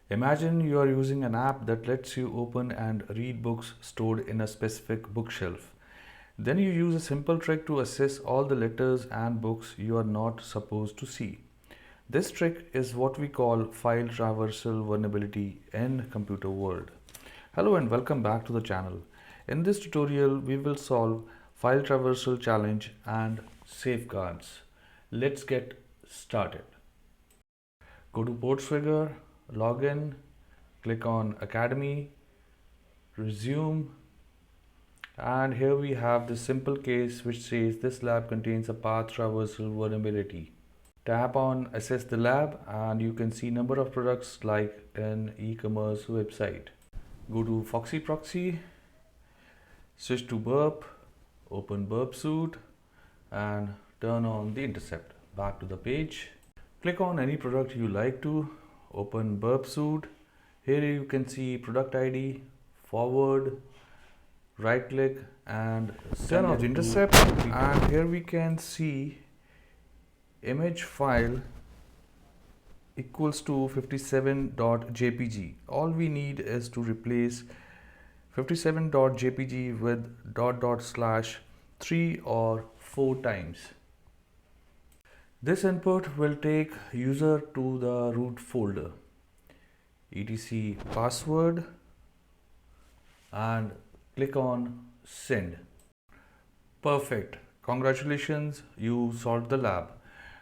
Imagine you are using an app that lets you open and read books stored in a specific bookshelf. Then you use a simple trick to access all the letters and books you are not supposed to see. This trick is what we call file traversal vulnerability in computer world. Hello and welcome back to the channel. In this tutorial, we will solve file traversal challenge and safeguards. Let's get started. Go to Portsfigure, login, click on Academy, resume, and here we have this simple case which says this lab contains a path traversal vulnerability. Tap on Assess the lab and you can see number of products like an e-commerce website. Go to Foxy Proxy, switch to burp, open burp suite and turn on the intercept. Back to the page. Click on any product you like to, open burp suite. Here you can see product ID, forward, right click and turn off the intercept, and here we can see image file equals to 57.jpg. All we need is to replace 57.jpg with /3 or 4 times. This input will take user to the root folder, etc password, and click on send. Perfect. Congratulations, you solved the lab.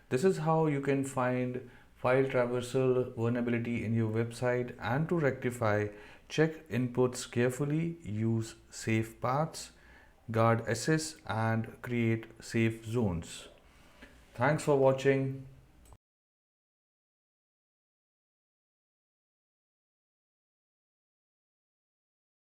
This is how you can find file traversal vulnerability in your website, and to rectify, check inputs carefully, use safe paths, guard access and create safe zones. Thanks for watching.